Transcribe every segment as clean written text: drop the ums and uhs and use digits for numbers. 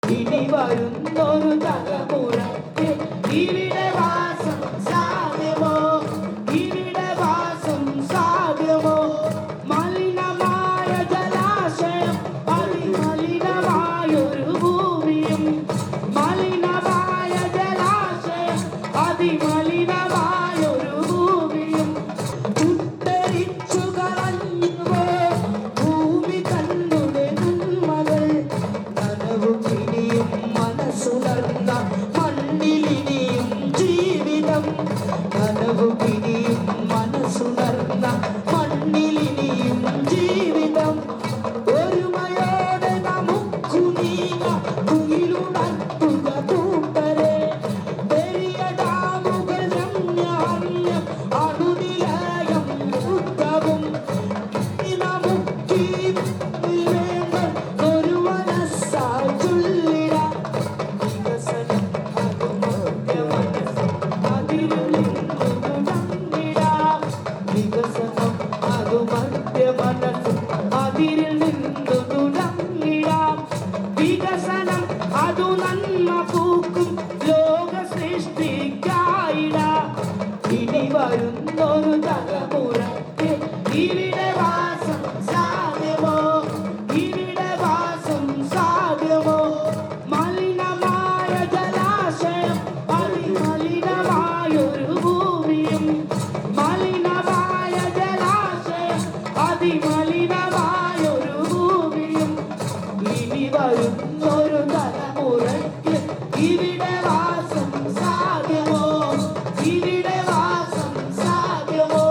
ഇനി വരുന്നൊരു തലമുറയ്ക്ക് ഇവിടെ വാസം സാധ്യമോ? ഇവിടെ വാസം സാധ്യമോ? മലിനമായ ജലാശയം അതിമലിനമായൊരു ഭൂമിയും, മലിനമായ ജലാശയം അതിമലിനമായൊരു ഭൂമിയും ഉദ്ധരിച്ചു കളഞ്ഞുവോ ഭൂമി തന്നുടെ നന്മകൾ. നനവും ഇനിയും മനസ്സുണർന്ന മണ്ണിലിനിയും ജീവിതം, നനവും ഇനിയും മനസ്സുണർന്ന മണ്ണിലിനിയും ജീവിതം. ഒരുമയോടെ നമുക്കു നീങ്ങാം തുയിലുണർത്തുക കൂട്ടരെ. പെരിയ ഡാമുകൾ രമ്യാന്യം അണുനിലയം യുദ്ധവും നമുക്കീ വേണ്ട ഒരു മനസ്സായി ചൊല്ലിടാം. വികസനം അത് മധ്യ മനസ്സ് അതിരിൽ നിന്നു തുടങ്ങിടാം. വികസനം അത് മധ്യ മനസ്സ് അതിരിൽ നിന്നു തുടങ്ങിടാം. വികസനം അതു നന്മ പൂക്കും ലോക സൃഷ്ടിക്കായിടാം. ഇനി വരുന്നൊരു തലമുറയ്ക്ക് ഇവിടെ വാസം സാധ്യമോ? ഇവിടെ വാസം സാധ്യമോ? മലിനമായ ജലാശയം അതിമലിനമായൊരു ഭൂമിയും, മലിനമായ ജലാശയം അതിമലിനമായൊരു ഭൂമിയും. ഇനി വരുന്നൊരു തലമുറയ്ക്ക് ഇവിടെ വാസം സാധ്യമോ? ഇവിടെ വാസം സാധ്യമോ?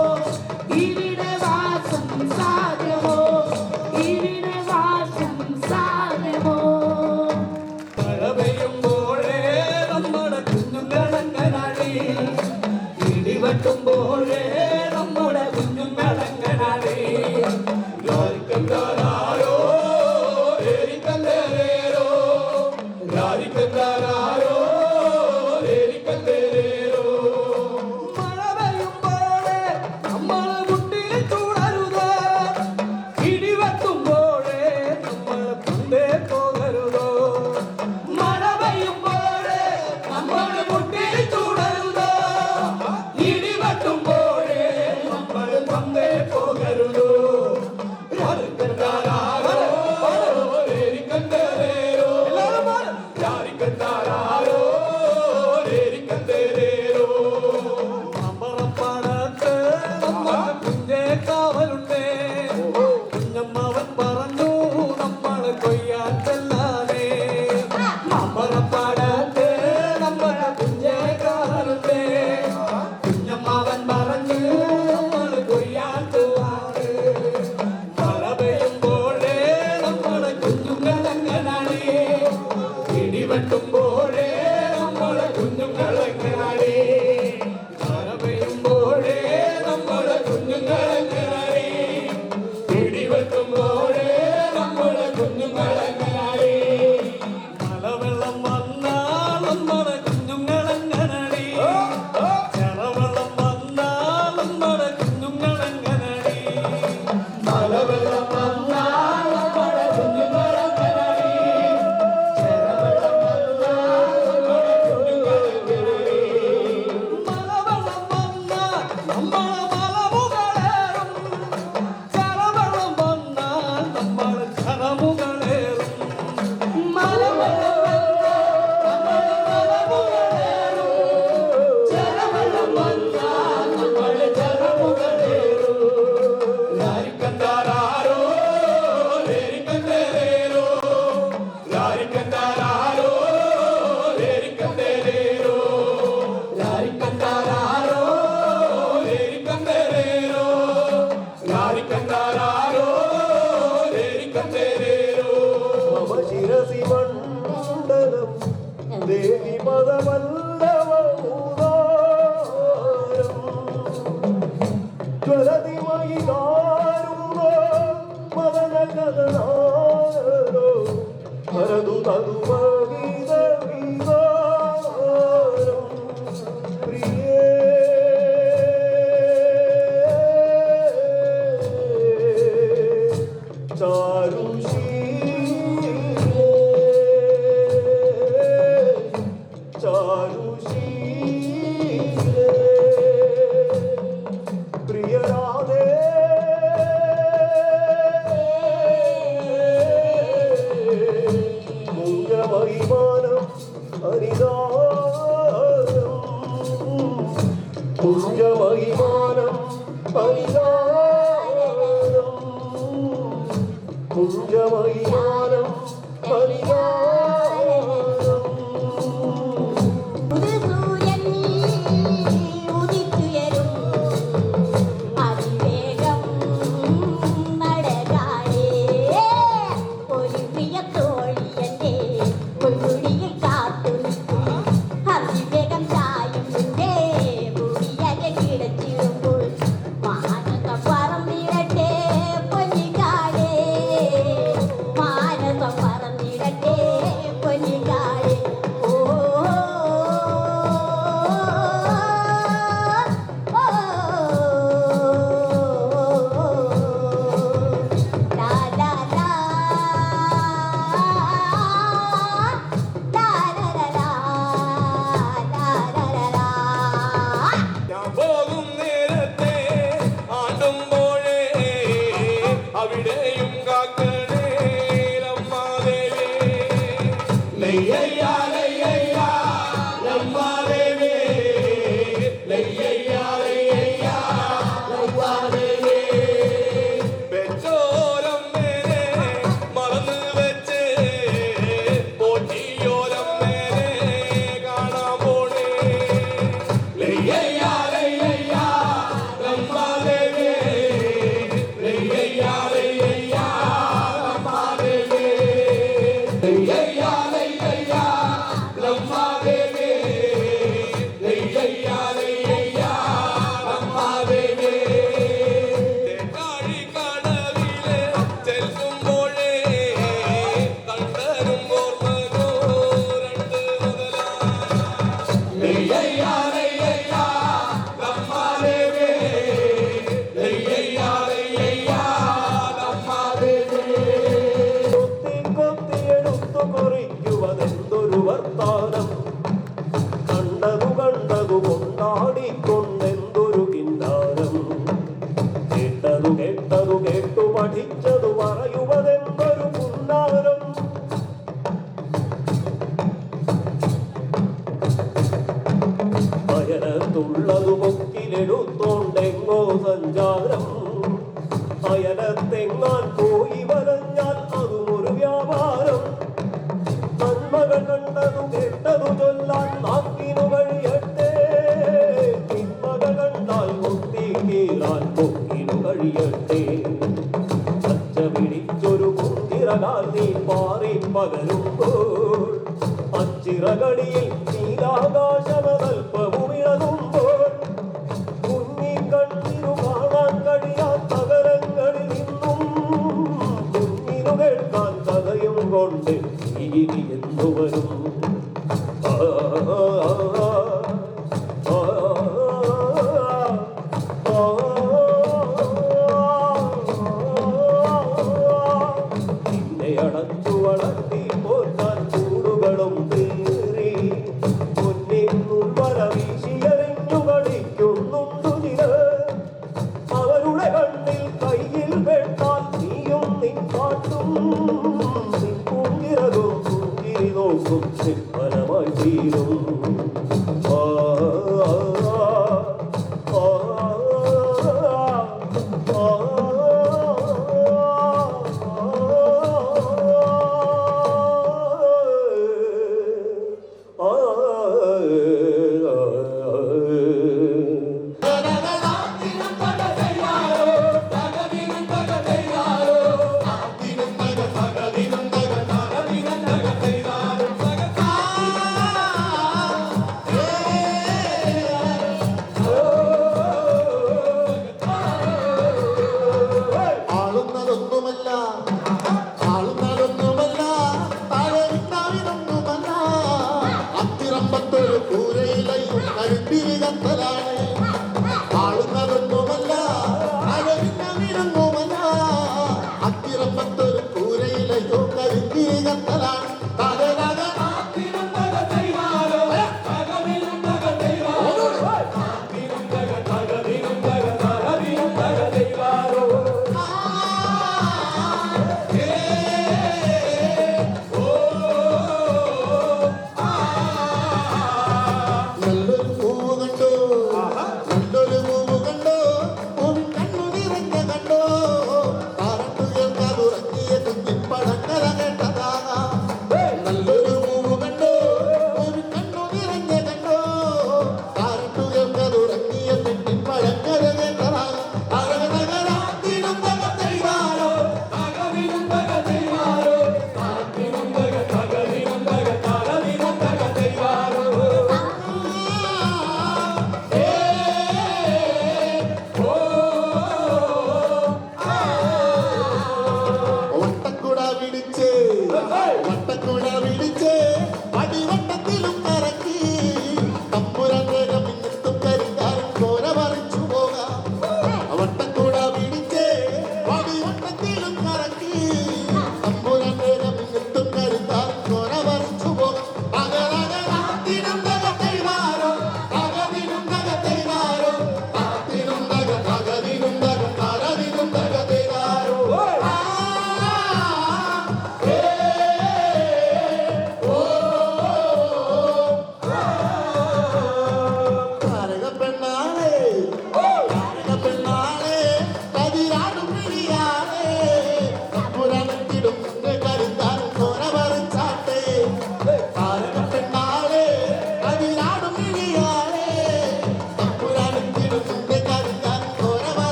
ഇവിടെ വാസം സാധ്യമോ? ഇവിടെ വാസം സാധ്യമോ? മഴ പെയ്യുമ്പോഴേ നമ്മുടെ കുഞ്ഞുങ്ങളങ്ങനാടി, ഇടിവെട്ടുമ്പോഴേ നമ്മുടെ കുഞ്ഞുങ്ങളങ്ങനാടി. യാരിക്കന്താരോ ഏരിക്കന്തേരോ, യാരിക്കന്താരോ ഏരിക്കന്തേരോ. മഴ പെയ്യുമ്പോഴേ നമ്മളെ മുട്ടിൽ ചൂടരുതോ, ഇടിവെട്ടുമ്പോഴേ നമ്മളെ പന്തേ പോകരുതോ. മഴ പെയ്യുമ്പോഴേ നമ്മളെ മുട്ടിൽ ചൂടരുതോ, ഇടിവെട്ടുമ്പോഴേ നമ്മളെ പന്തേ പോകരുതോ. യാരിക്കന്താരോ ഏരിക്കന്തേരോ, യാരിക്കന്താരോ ഏരിക്കന്തേരോ. അമ്പറപ്പാടത്ത് നമ്മുടെ കുഞ്ഞേ കാവലുണ്ടേ, കുഞ്ഞമ്മവൻ പറഞ്ഞു നമ്മള് കൊയ്യാൻ ചെല്ലാനേ. അമ്പറപ്പാടത്ത് നമ്മുടെ കുഞ്ഞേ കാവലുണ്ടേ, കുഞ്ഞമ്മവൻ പറഞ്ഞു നമ്മള് കൊയ്യാൻ ചെല്ലാനേ. മഴ പെയ്യുമ്പോഴേ നമ്മുടെ കുഞ്ഞുങ്ങളങ്ങനാടി, ഇടിവെട്ടുമ്പോഴേ നമ്മളെ കുഞ്ഞുങ്ങളങ്ങനാടി. മഴ പെയ്യുമ്പോഴേ നമ്മളെ കുഞ്ഞുങ്ങളങ്ങനാടി, ഇടിവെട്ടുമ്പോഴേ നമ്മളെ കുഞ്ഞുങ്ങളങ്ങനാടി. മലവെള്ളം വന്നാൽ നമ്മുടെ കുഞ്ഞുങ്ങളങ്ങനാടി, ചെറവെള്ളം വന്നാൽ നമ്മുടെ കുഞ്ഞുങ്ങളങ്ങനാടി. മലവെള്ളം വന്നാൽ നമ്മുടെ കുഞ്ഞുങ്ങളങ്ങനാടി, ചെറവെള്ളം വന്നാൽ നമ്മുടെ കുഞ്ഞുങ്ങളങ്ങനാടി. മലവെള്ളം വന്നാൽ നമ്മളെ മലമുകളേറും, ചെറവെള്ളം വന്നാൽ നമ്മളെ ചെറമുകളേറും. മലവെള്ളം വന്നാൽ നമ്മളെ മലമുകളേറും, ചെറവെള്ളം വന്നാൽ നമ്മളെ ചെറമുകളേറും. യാരിക്കന്താരോ ഏരിക്കന്തേരോ, യാരിക്കന്താരോ ഏരിക്കന്തേരോ, യാരിക്കന്താരോ ഏരിക്കന്തേരോ, യാരിക്കന്താരോ ഏരിക്കന്തേരോ. മമ ശിരസി മണ്ഡലം ദേവി പദവല്ലവൂദാരം ജ്വലതിമയി ദാരുണോ മദന കഥനാരോ മരതു തതുമഗീത വികാരം. പ്രിയേ ചാരുശീലേ കുഞ്ചമയ്യാനം പരിഹാരം സൂര്യൻ ഉദിച്ചുയരും അതിവേഗം നടകാളേ ഒരു പ്രിയ തോഴിയന്റെ പൊന്മുടിയിൽ കാത്തു നിൽക്കും അതിവേഗം ചായും മുന്നേ മുടിയകെ കിടച്ചിടുമ്പോൾ മാനസ പറന്നിടട്ടെ പൊന്നിക്കാളേ മാനസ പറന്നിടട്ടെ പൊന്നിക്കാളേ ഓ ഞാൻ പോകും നേരത്തെ ആടുമ്പോഴേ അവിടെയും കാക്കണേ ലമ്മാദേവേ ലയ്യയ്യാ ലയ്യയ്യാ ലമ്മാദേവേ ലയ്യയ്യാ ലയ്യയ്യാ ലമ്മാദേവേ പെറ്റോരം മേലെ മറന്നു വെച്ച് പോറ്റിയോരം മേലെ കാണാൻ പോണേ ലയ്യയ്യാ ലയ്യയ്യാ ലമ്മാദേവേ ലയ്യയ്യാ ലയ്യയ്യാ ലമ്മാദേവേ ലയ്യയ്യാ ലയ്യയ്യാ ലമ്മാദേവേ ലയ്യയ്യാ ലയ്യയ്യാ ലമ്മാദേവേ തേക്കാഴിക്കടവിലെ ചെല്ലുമ്പോഴേ കണ്ടരും ഓർമ്മയോ രണ്ട് മുതലാ ലയ്യയ്യാ ലയ്യയ്യാ ലമ്മാദേവേ ലയ്യയ്യാ ലയ്യയ്യാ ലമ്മാദേവേ കൊത്തിയെടുത്തു കുറിക്കുവതെന്തൊരു വർത്താനം കണ്ടതു കണ്ടതു കൊണ്ടാടിക്കൊണ്ടെന്തൊരു കിന്നാരം കേട്ടതു കേട്ടതു കേട്ടു പഠിച്ചതു പറയുവതെന്തൊരു പുന്നാരം അയലത്തുള്ളതു കൊക്കിലെടുത്തോണ്ടെങ്ങോ സഞ്ചാരം അയലത്തെങ്ങാൻ പോയി വലഞ്ഞാൽ അതും ഒരു വ്യാപാരം നന്മകൾ കണ്ടതു കേട്ടതു ചൊല്ലാൻ നാക്കിനു കഴിയട്ടെ തിന്മകൾ കണ്ടാൽ കൊത്തി കീറാൻ കൊക്കിനു കഴിയട്ടെ പച്ച പിടിച്ചൊരു കുത്തിറകാൽ നീ പാറി പകരുമ്പോൾ അച്ചിറകടിയിൽ നീലാകാശമതൽപ്പവുമിളകുമ്പോൾ കുഞ്ഞിക്കണ്ണിനു കാണാൻ കഴിയാത്ത തകരങ്ങളിൽ നിന്നും കുഞ്ഞിനു കേൾക്കാൻ കഥയും കൊണ്ട് ഇരി എന്നു വരും നിന്നെ അടച്ചു വളർത്തി പോറ്റാൻ കൂടുകളും തീറി പൊന്നിന്നുൾ വല വീശിയെറിഞ്ഞു കളിക്കുന്നുണ്ടു ചിലർ അവരുടെ കണ്ണിൽ കയ്യിൽ വെട്ടാൻ നീയും നിൻ പാട്ടും നിൻ പൂങ്കിരകും പൂങ്കിരി നോക്കും നിസ്ഫലമായി തീരും ആളുന്നതൊന്നുമല്ല